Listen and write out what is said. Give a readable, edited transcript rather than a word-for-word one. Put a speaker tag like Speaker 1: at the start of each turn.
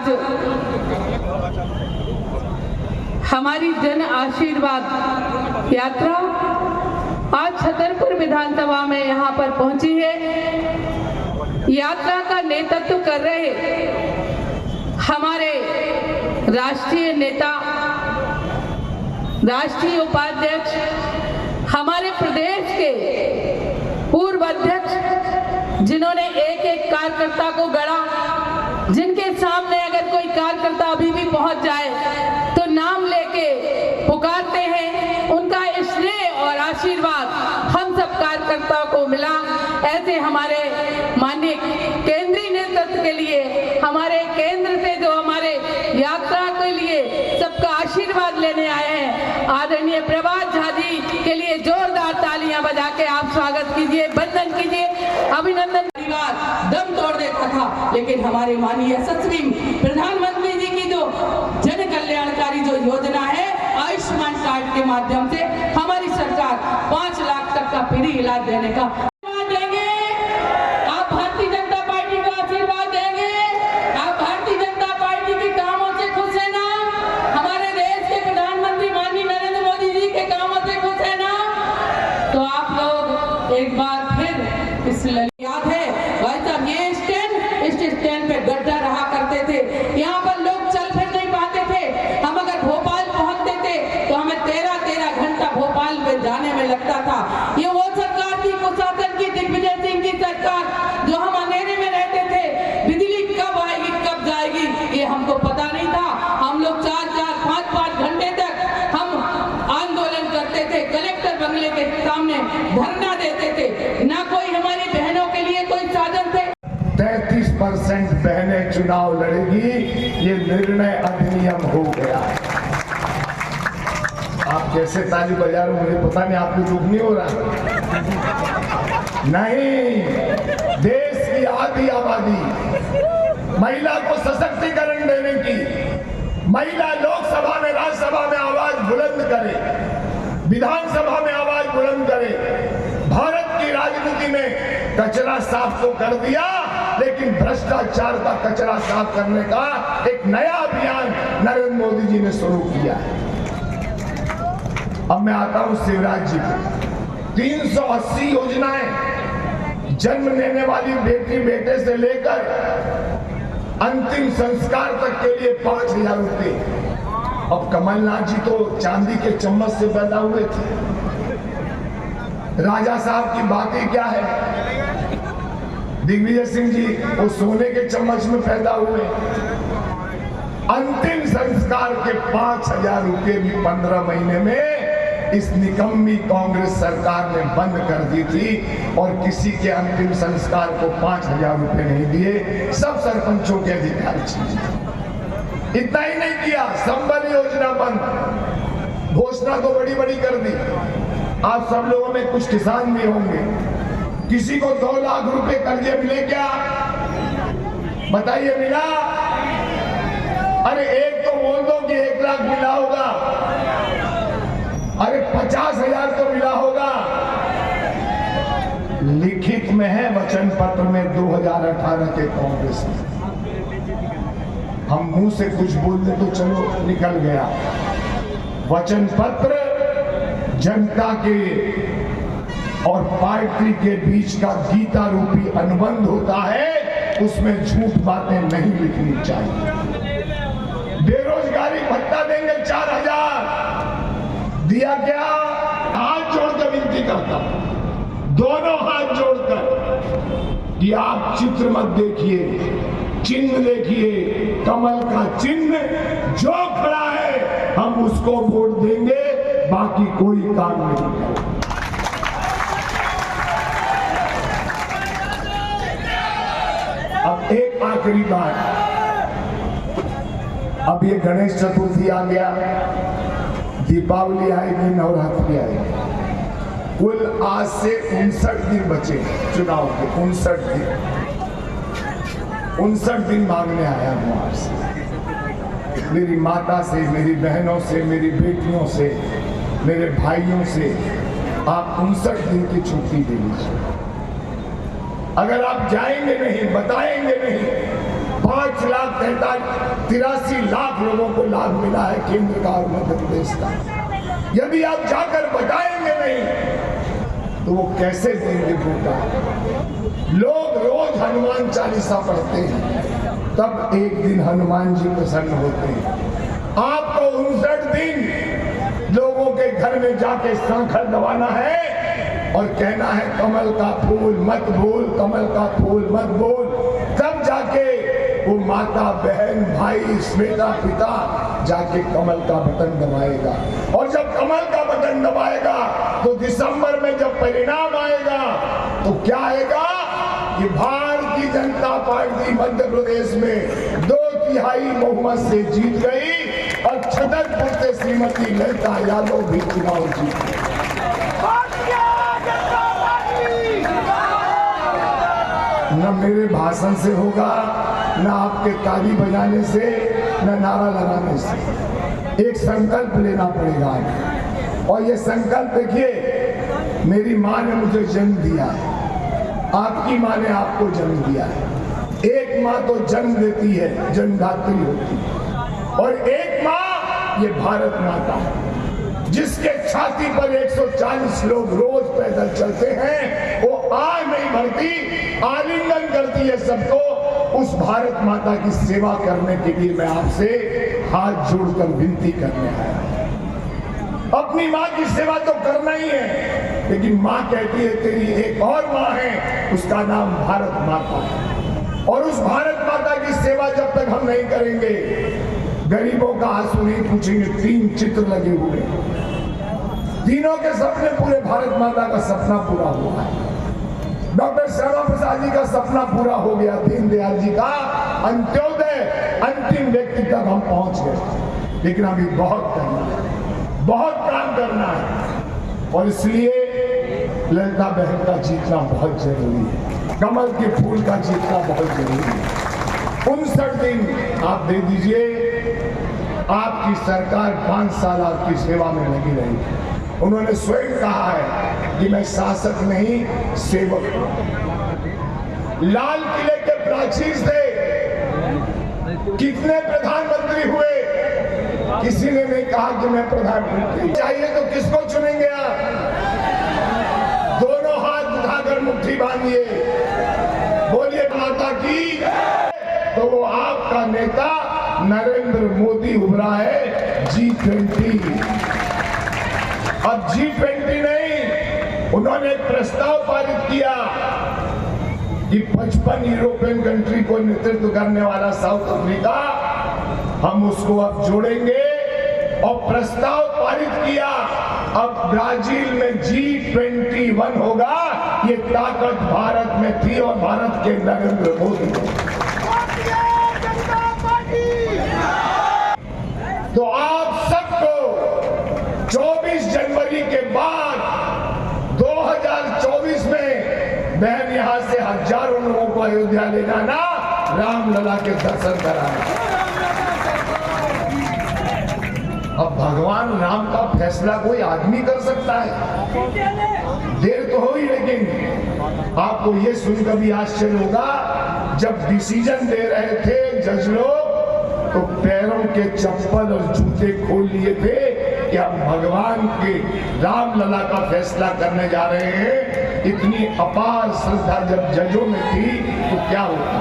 Speaker 1: आज हमारी जन आशीर्वाद यात्रा आज छतरपुर विधानसभा में यहाँ पर पहुंची है। यात्रा का नेतृत्व कर रहे हमारे राष्ट्रीय नेता, राष्ट्रीय उपाध्यक्ष, हमारे प्रदेश के पूर्व अध्यक्ष, जिन्होंने एक एक कार्यकर्ता को गढ़ा, जिनके सामने अगर कोई कार्यकर्ता अभी भी पहुंच जाए तो नाम लेके पुकारते हैं, उनका स्नेह और आशीर्वाद हम सब कार्यकर्ताओं को मिला। ऐसे हमारे माननीय केंद्रीय नेतृत्व के लिए, हमारे केंद्र से जो हमारे यात्रा के लिए सबका आशीर्वाद लेने आए हैं, आदरणीय प्रभात झा जी के लिए जोरदार तालियां बजा के आप स्वागत कीजिए, वंदन कीजिए, अभिनंदन। परिवार दम तोड़ देता था, लेकिन हमारे माननीय यशस्वी प्रधानमंत्री जी की जो जन कल्याणकारी जो योजना है आयुष्मान कार्ड के माध्यम से हमारी सरकार 5 लाख तक का फ्री इलाज देने का देंगे। आप भारतीय जनता पार्टी को आशीर्वाद देंगे। आप भारतीय जनता पार्टी के कामों से खुश है ना? हमारे देश के प्रधानमंत्री माननीय नरेंद्र मोदी जी के कामों से खुश है ना? तो आप लोग एक बार फिर इस याद है भाई साहब, ये स्टैंड पे गड्ढा रहा करते थे, यहाँ पर लोग चल फिर नहीं पाते थे। हम अगर भोपाल पहुंचते थे तो हमें 13 घंटा भोपाल में जाने में लगता था। ये वो सरकार थी, कुशासन की, दिग्विजय सिंह की सरकार, जो हम अंधेरे में रहते थे, बिजली कब आएगी कब जाएगी ये हमको पता नहीं था। हम लोग 4-4, 5-5 घंटे तक हम आंदोलन करते थे, कलेक्टर बंगले के सामने धरना देते थे, ना कोई हमारी बहनों के लिए कोई साधन थे।
Speaker 2: 33% बहनें चुनाव लड़ेगी, ये निर्णय अधिनियम हो गया। आप कैसे ताली बजा रहे हो मुझे पता नहीं, आपको दुख नहीं हो रहा? नहीं, देश की आधी आबादी, महिला को सशक्तिकरण देने की, महिला लोकसभा में, राज्यसभा में आवाज बुलंद करे, विधानसभा में आवाज बुलंद करे। भारत की राजनीति में कचरा साफ तो कर दिया, लेकिन भ्रष्टाचार का कचरा साफ करने का एक नया अभियान नरेंद्र मोदी जी ने शुरू किया है। अब मैं आता हूं शिवराज जी को। 380 योजनाएं, जन्म लेने वाली बेटी बेटे से लेकर अंतिम संस्कार तक के लिए 5,000 रुपए। अब कमलनाथ जी तो चांदी के चम्मच से पैदा हुए थे, राजा साहब की बातें क्या है? दिग्विजय सिंह जी वो सोने के चम्मच में पैदा हुए। अंतिम संस्कार के 5,000 रुपए भी 15 महीने में इस निकम्मी कांग्रेस सरकार ने बंद कर दी थी, और किसी के अंतिम संस्कार को 5,000 रुपए नहीं दिए, सब सरपंचों के अधिकार छीने। इतना ही नहीं किया, संबल योजना बंद, घोषणा तो बड़ी बड़ी कर दी। आप सब लोगों में कुछ किसान भी होंगे, किसी को 2 लाख रुपए कर्जे मिले क्या? बताइए, मिला? अरे एक तो बोल दो कि 1 लाख मिला होगा, अरे 50,000 तो मिला होगा। लिखित में है वचन पत्र में 2018 के कांग्रेस में। हम मुंह से कुछ बोलते तो चलो निकल गया, वचन पत्र जनता के और पार्टी के बीच का गीता रूपी अनुबंध होता है, उसमें झूठ बातें नहीं लिखनी चाहिए। बेरोजगारी भत्ता देंगे 4,000, दिया क्या? हाथ जोड़कर विनती करता हूं, दोनों हाथ जोड़कर, कि आप चित्र मत देखिए, चिन्ह देखिए, कमल का चिन्ह जो खड़ा है हम उसको वोट देंगे, बाकी कोई काम नहीं करेंगे। अब एक आखिरी बात, अब ये गणेश चतुर्थी आ गया, दीपावली आएगी, नवरात्रि आएगी, कुल आज से 59 दिन बचे चुनाव के। 59 दिन मांगने आया हूं आपसे, मेरी माता से, मेरी बहनों से, मेरी बेटियों से, मेरे भाइयों से, आप 59 दिन की छुट्टी दे लीजिए। अगर आप जाएंगे नहीं, बताएंगे नहीं, 5,83,00,000 लोगों को लाभ मिला है केंद्र का और मध्य प्रदेश का। यदि आप जाकर बताएंगे नहीं तो वो कैसे देंगे वोटा? लोग रोज हनुमान चालीसा पढ़ते हैं, तब एक दिन हनुमान जी प्रसन्न होते हैं। आपको 59 दिन लोगों के घर में जाके सांखर दबाना है और कहना है कमल का फूल मत भूल, कमल का फूल मत भूल, तब जाके वो माता बहन भाई बेटा पिता जाके कमल का बटन दबाएगा। और जब कमल का बटन दबाएगा तो दिसंबर में जब परिणाम आएगा तो क्या आएगा कि भारतीय जनता पार्टी मध्य प्रदेश में 2/3 बहुमत से जीत गई और छतरपुर से श्रीमती ललिता यादव भी चुनाव जीत गई। न मेरे भाषण से होगा, न आपके ताली बजाने से, न नारा लगाने से। एक संकल्प लेना पड़ेगा। और ये संकल्प देखिए, मेरी माँ ने मुझे जन्म दिया है, आपकी माँ ने आपको जन्म दिया है। एक माँ तो जन्म देती है, जन्मदात्री होती है, और एक माँ ये भारत माता है जिसके छाती पर 140 लोग रोज पैदल चलते हैं। वो आग नहीं भरती, आलिंगन करती है सबको। उस भारत माता की सेवा करने के लिए मैं आपसे हाथ जोड़कर विनती करने आया। अपनी माँ की सेवा तो करना ही है, लेकिन माँ कहती है तेरी एक और माँ है, उसका नाम भारत माता है। और उस भारत माता की सेवा जब तक हम नहीं करेंगे, गरीबों का आंसू नहीं पूछेंगे। 3 चित्र लगे हुए, तीनों के सपने पूरे। भारत माता का सपना पूरा हुआ है, डॉक्टर श्यामा प्रसाद जी का सपना पूरा हो गया, दीनदयाल जी का अंत्योदय अंतिम व्यक्ति तक हम पहुंच गए। लेकिन अभी बहुत करना है, बहुत काम करना है, और इसलिए ललिता बहन का जीतना बहुत जरूरी है, कमल के फूल का जीतना बहुत जरूरी है। 59 दिन आप दे दीजिए, आपकी सरकार 5 साल आपकी सेवा में लगी रहेगी। उन्होंने स्वयं कहा है कि मैं शासक नहीं सेवक हूं। लाल किले के प्राचीर से कितने प्रधानमंत्री हुए, किसी ने नहीं कहा कि मैं प्रधानमंत्री चाहिए। तो किसको चुनेंगे आप? दोनों हाथ उठाकर मुट्ठी बांधिए, बोलिए माता की। तो वो आपका नेता नरेंद्र मोदी उभरा है G20। अब G20 नहीं, उन्होंने एक प्रस्ताव पारित किया कि 55 यूरोपियन कंट्री को नेतृत्व करने वाला साउथ अफ्रीका, हम उसको अब जोड़ेंगे। और प्रस्ताव पारित किया, अब ब्राजील में G21 होगा। ये ताकत भारत में थी और भारत के नरेंद्र मोदी। तो आप सबको 24 जनवरी के बाद 2024 में बहन यहां से हजारों लोगों को अयोध्या ले जाना, रामलला के दर्शन कराना। अब भगवान राम का फैसला कोई आदमी कर सकता है? देर तो हुई, लेकिन आपको ये सुनकर भी आश्चर्य होगा, जब डिसीजन दे रहे थे जज लोग तो पैरों के चप्पल और जूते खोल लिए थे कि हम भगवान के रामलला का फैसला करने जा रहे हैं। इतनी अपार श्रद्धा जब जजों में थी तो क्या होता?